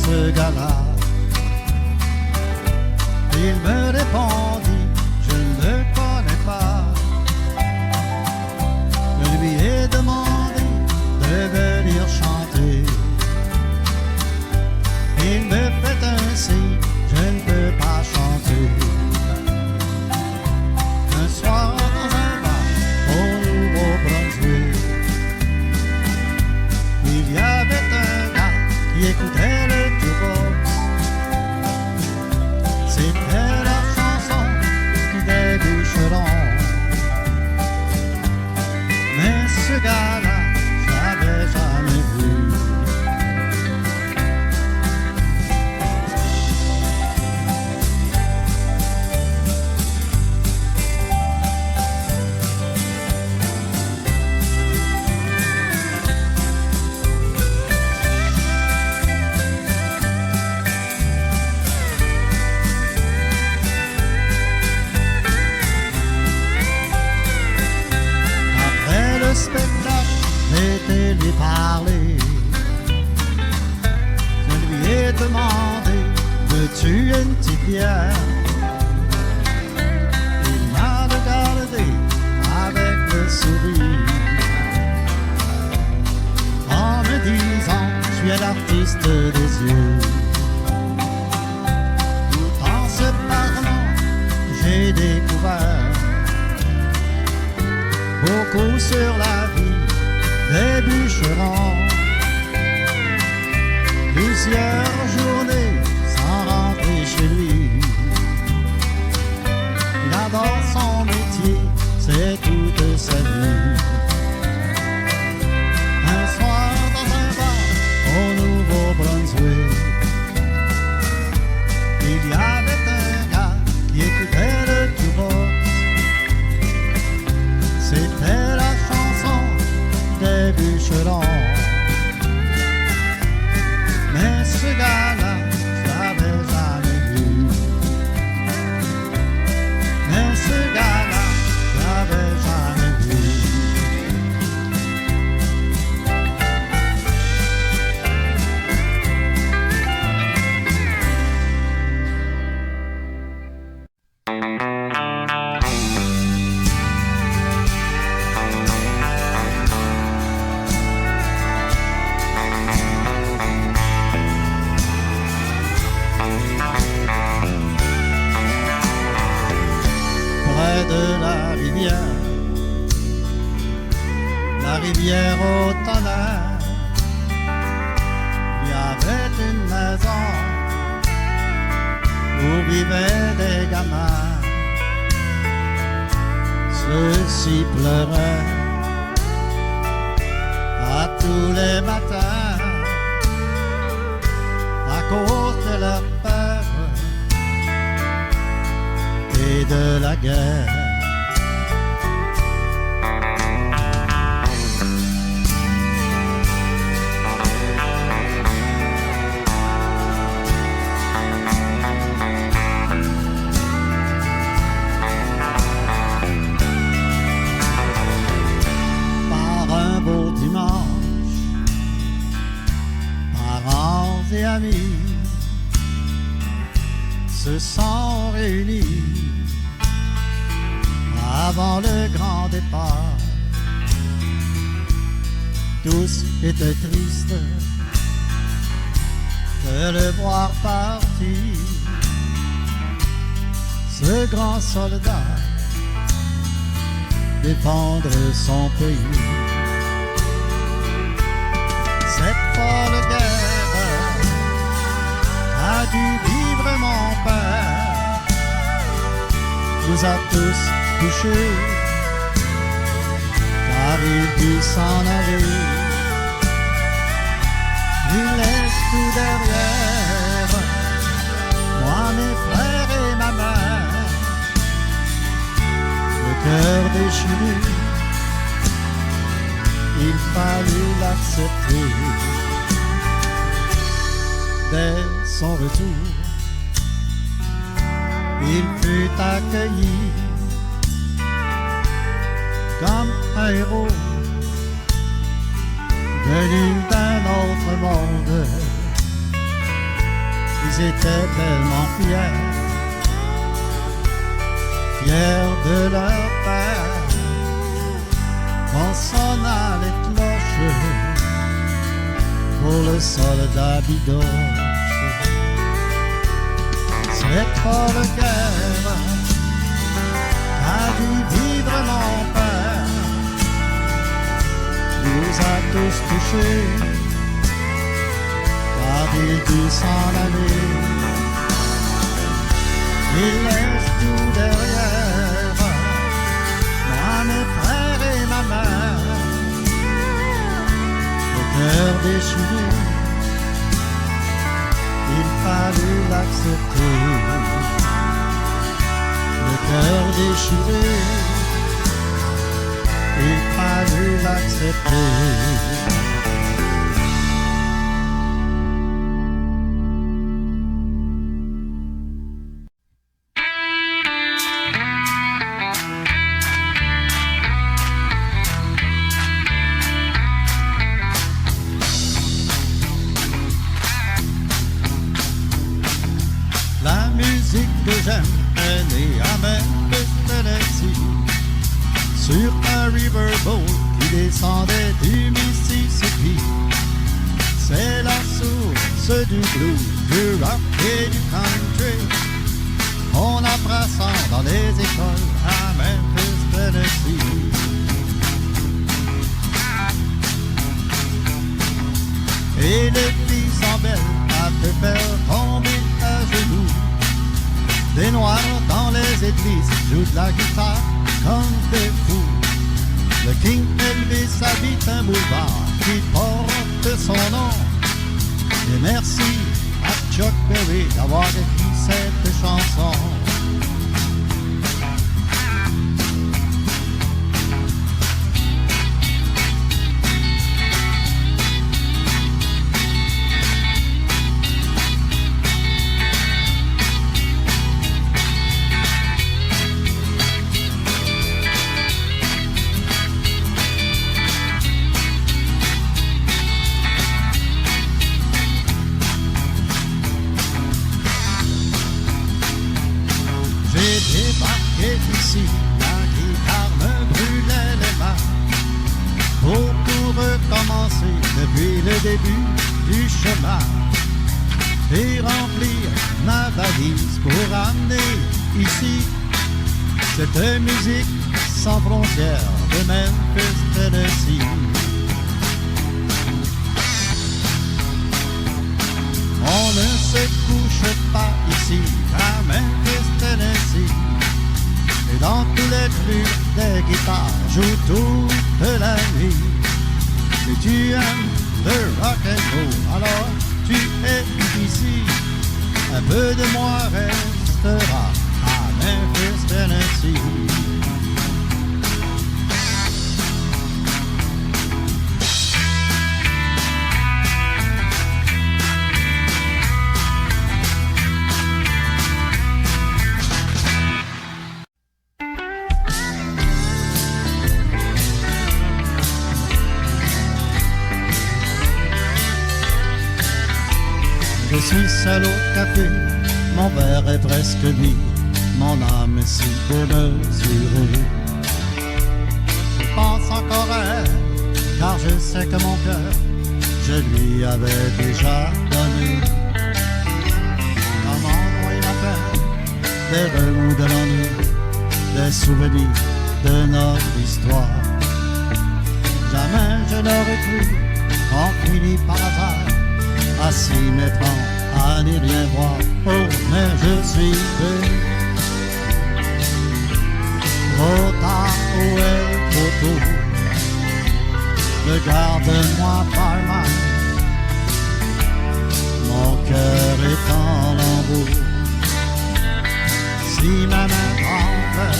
ce gars-là. Il me répondit, je ne le connais pas. Je lui ai demandé de venir chanter. Il me fait un signe, je ne peux pas chanter. Un soir dans un bar au Nouveau-Brunswick, il y avait un gars qui écoutait le jukebox. C'était la chanson des bûcherons. Mais ce gars-là, je l'avais jamais vu. J'étais lui parler. Je lui ai demandé, veux-tu une petite bière? Il m'a regardé avec le sourire en me disant, tu es l'artiste des yeux. Tout en se parlant, j'ai découvert beaucoup sur la vie des bûcherons. Plusieurs journées sans rentrer chez lui. Il adore son métier, c'est toute sa vie. Un soir dans un bar au Nouveau-Brunswick, il y avait un gars qui écoutait le jukebox. C'était la chanson des bûcherons. Mais ce gars-là, je l'avais jamais vu. Mais ce gars-là, je l'avais jamais vu. De la rivière au tonnerre, il y avait une maison où vivaient des gamins. Ceux-ci pleuraient à tous les matins à cause de leur peur et de la guerre. Par un beau dimanche, parents et amis se sont réunis avant le grand départ. Tous étaient tristes de le voir partir, ce grand soldat défendre son pays. Cette folle guerre a dû vivre mon père, nous a tous touchés, car il dut s'en aller. Il laisse tout derrière, moi, mes frères et ma mère, le cœur déchiré, il fallut l'accepter. Dès son retour, il fut accueilli comme un héros venu d'un autre monde. ils étaient tellement fiers, fiers de leur père. Quand sonna les cloches pour le soldat bidoche, cette folle guerre qu'a dû vivre mon père nous a tous touchés, car il dut s'en aller. Il laisse tout derrière, moi, mes frères et ma mère, le cœur déchiré, il fallut l'accepter. Le cœur déchiré, il fallut l'accepter. La musique que j'aime est née à Memphis, Tennessee, sur un riverboat qui descendait du Mississippi. C'est la source du blues, du rock et du country, on apprend ça dans les écoles à Memphis, Tennessee. Et les filles sont belles à te faire tomber à genoux. Des noirs dans les églises jouent de la guitare comme des fous. Le King Elvis habite un boulevard qui porte son nom. Et merci à Chuck Berry d'avoir écrit cette chanson. J'ai débarqué ici, la guitare me brûlait les mains, pour tout recommencer depuis le début du chemin, et remplir ma valise pour amener ici cette musique sans frontières de Memphis, Tennessee. On ne se couche pas ici à Memphis, Tennessee. Et dans tous les clubs, des guitares jouent toute la nuit. Si tu aimes le rock and roll, alors tu es ici. Un peu de moi restera à Memphis, Tennessee. Je suis seul au café, mon verre est presque vide, mon âme est si démesurée. Je pense encore à elle, car je sais que mon cœur, je lui avais déjà donné. Maman et ma peine, des remous de l'ennui, des souvenirs de notre histoire. Jamais je n'aurais cru qu'on finit par hasard à s'y mettre à n'y rien voir. Oh, mais je suis venu trop tard, où est trop tôt. Regarde-moi par mal, mon cœur est en lambeaux. Si ma main tremble,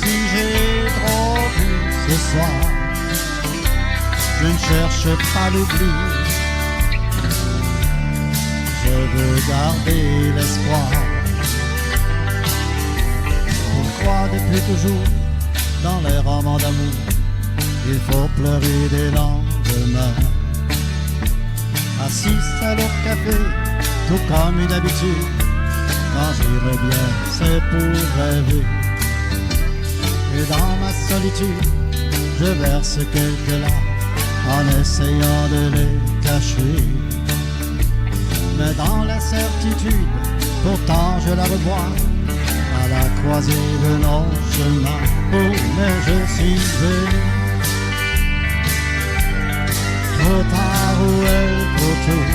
si j'ai trop bu ce soir, je ne cherche pas l'oubli, je veux garder l'espoir. Pourquoi depuis toujours, dans les romans d'amour, il faut pleurer des lendemains? Assis seul au café, tout comme une habitude. Quand j'y reviens, c'est pour rêver. Et dans ma solitude, je verse quelques larmes en essayant de les cacher. Mais dans la certitude, pourtant je la revois à la croisée de nos chemins. Oh, mais je suis venu trop tard ou trop tôt.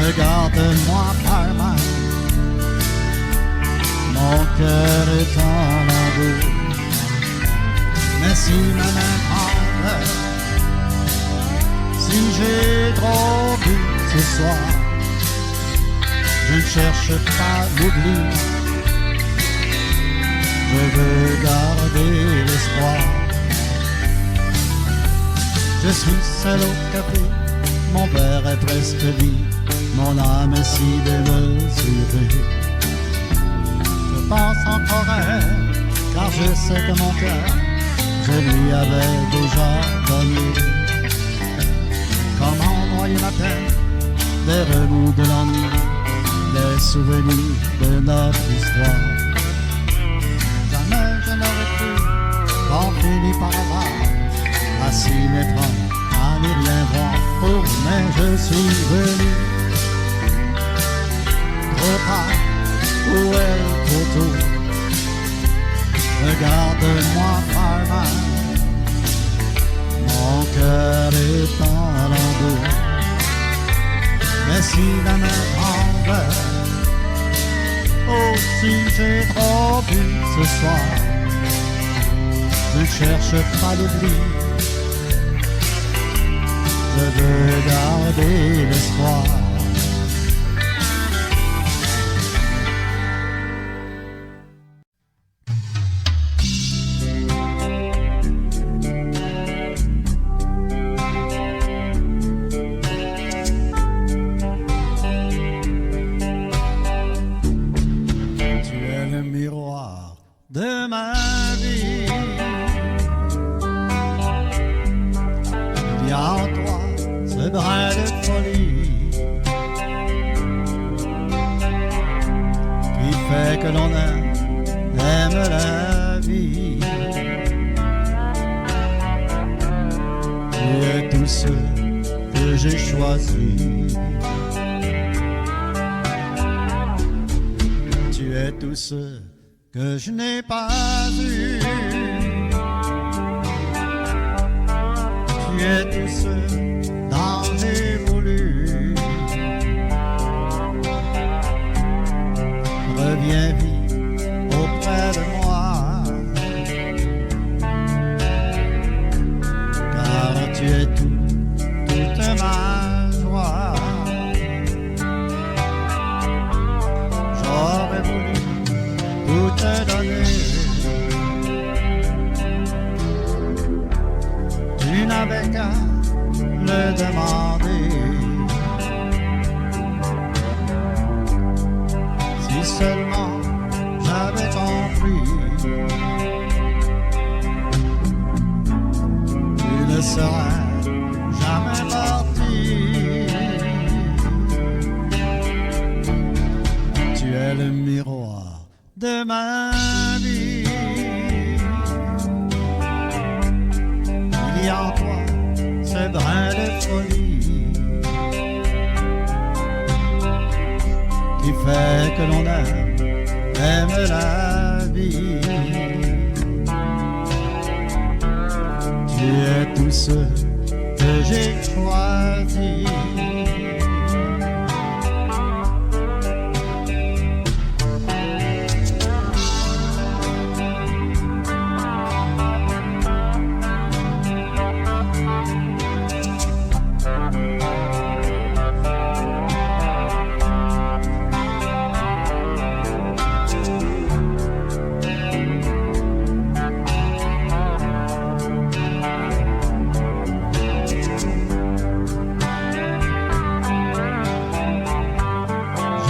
Regarde-moi par mal, mon cœur est en lambeaux. Mais si ma main tremble, si j'ai trop bu ce soir, je ne cherche pas l'oubli, je veux garder l'espoir. Je suis seul au café, mon verre est presque vide, mon âme est si démesurée. Je pense encore à elle, car je sais que mon cœur, je lui avais déjà donné. Comment noyer ma peine, des remous de l'ennui, les souvenirs de notre histoire. Jamais je n'aurais cru qu'on finit par avoir à s'y mettre à n'y rien voir. Oh, mais je suis venu trop tard, où est trop tôt. Regarde-moi par mal, mon cœur est en lambeaux. Mais si la main tremble, oh, si j'ai trop bu ce soir, je ne cherche pas l'oubli, je veux garder l'espoir. De ma vie, il y a en toi ce brin de folie qui fait que l'on aime la vie. Tu es tout ce que j'ai choisi, tu es tout ce que je n'ai pas eu. Tu es tout ce dont j'ai voulu. Reviens vite auprès de moi, car tu es toute ma joie. J'aurais voulu tout te donner, tu n'avais qu'à le demander. Si seulement j'avais compris, tu ne serais jamais parti. Tu es le miroir de ma vie. Il y a en toi ce brin de folie qui fait que l'on aime la vie. Tu es tout ce que j'ai choisi.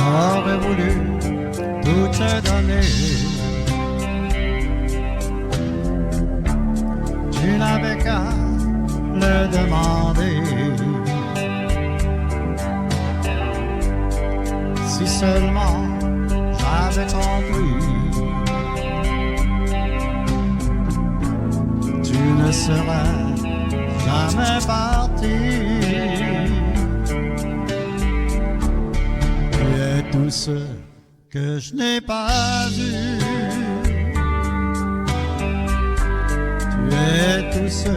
J'aurais voulu tout te donner, tu n'avais qu'à le demander. seulement j'avais compris, tu ne serais jamais parti. Tu es tout ce que je n'ai pas eu. Tu es tout ce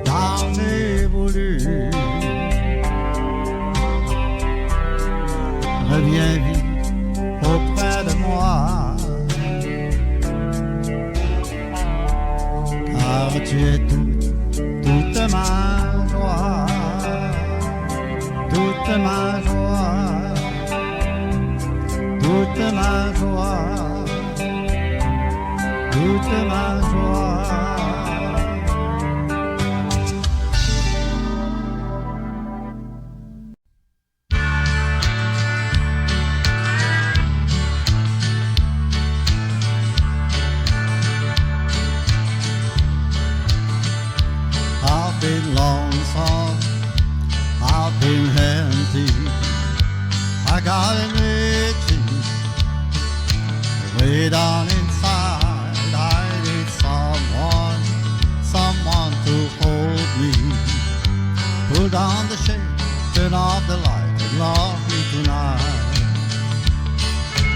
dont j'ai voulu. Reviens vite auprès de moi, car tu es toute ma joie, toute ma joie, toute ma joie, toute ma joie. I've been lonesome, I've been empty, I got an itching way down inside. I need someone to hold me. Pull down the shade, turn off the light and love me tonight.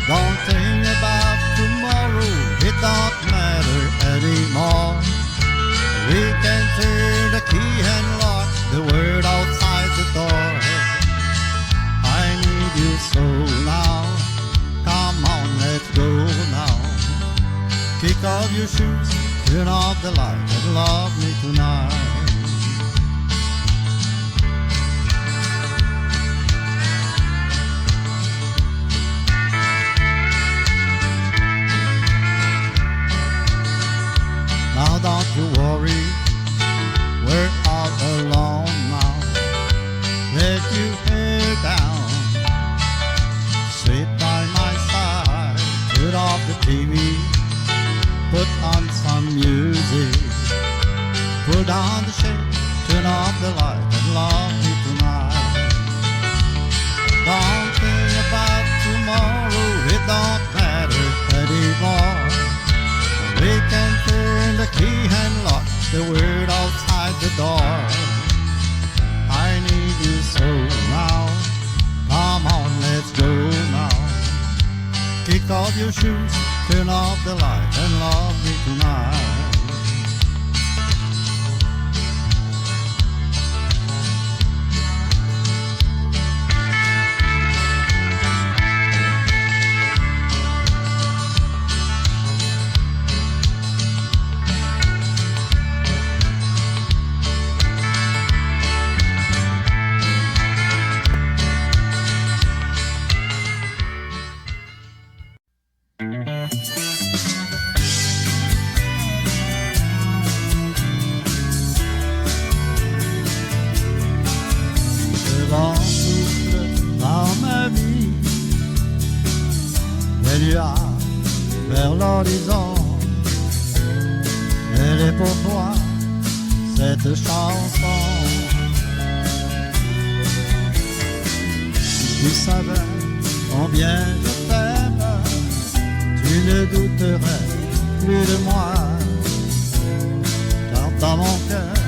Don't think about tomorrow, it don't matter anymore. We can turn the key and lock the world outside the door. I need you so now, come on, let's go now. Kick off your shoes, turn off the light and love me tonight. Now don't you worry, we're all alone now. Let your hair down, sit by my side. Turn off the TV, put on some music. Pull down the shade, turn off the light and love me tonight. Don't think about tomorrow, it don't matter anymore. We can turn the key and lock the world outside the door. I need you so now, come on, let's go now. Kick off your shoes, turn off the light and love me tonight. Dans ma vie, les nuages vers l'horizon, elle est pour toi cette chanson. Tu savais combien je t'aime, tu ne douterais plus de moi, car dans mon cœur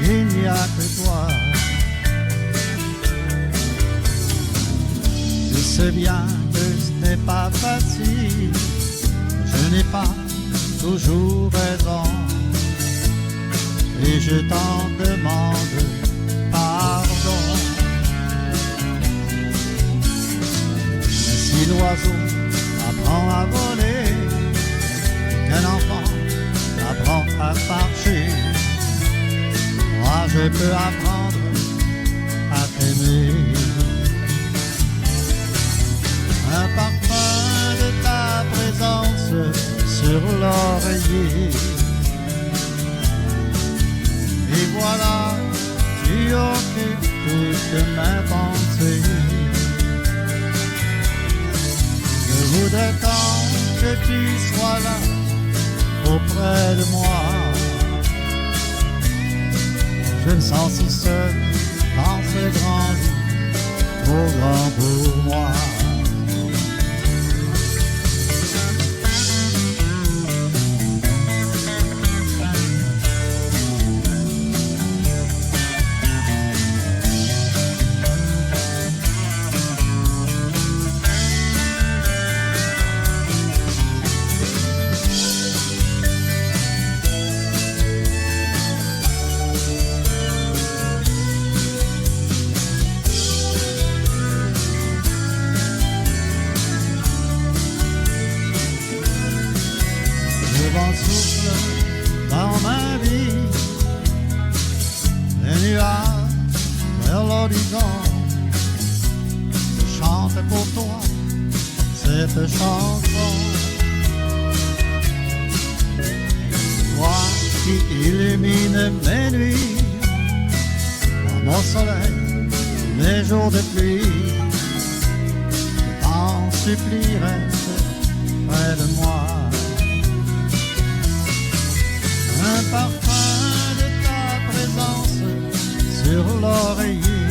il n'y a que toi. Je sais bien que ce n'est pas facile, je n'ai pas toujours raison, et je t'en demande pardon. Mais si l'oiseau apprend à voler, qu'un enfant apprend à marcher, moi je peux apprendre à t'aimer. Un parfum de ta présence sur l'oreiller, et voilà, tu occupes toute ma pensée. Je voudrais tant que tu sois là, auprès de moi. Je me sens si seul dans ce grand lit, trop grand pour moi. nuages vers l'horizon, je chante pour toi cette chanson. Toi qui illumine mes nuits, mon soleil, mes jours de pluie, je t'en supplie, reste près de moi. Un parfum de ta présence sur l'oreiller,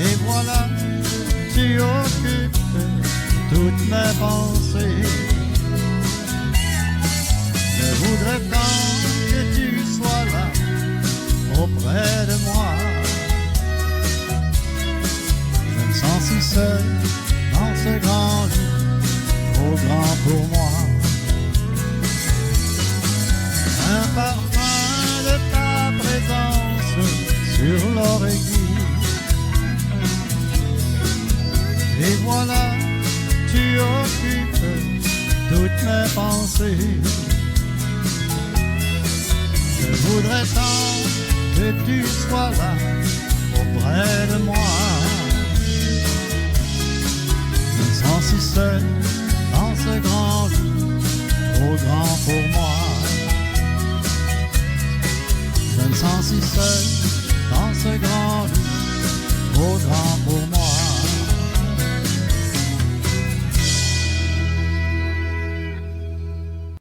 et voilà, tu occupes toutes mes pensées. Je voudrais tant que tu sois là, auprès de moi. Je me sens si seul dans ce grand lit, trop grand pour moi. Un parfum de ta présence sur l'oreiller, et voilà, tu occupes toutes mes pensées. Je voudrais tant que tu sois là, auprès de moi. Je me sens si seul dans ce grand lit, trop grand pour moi.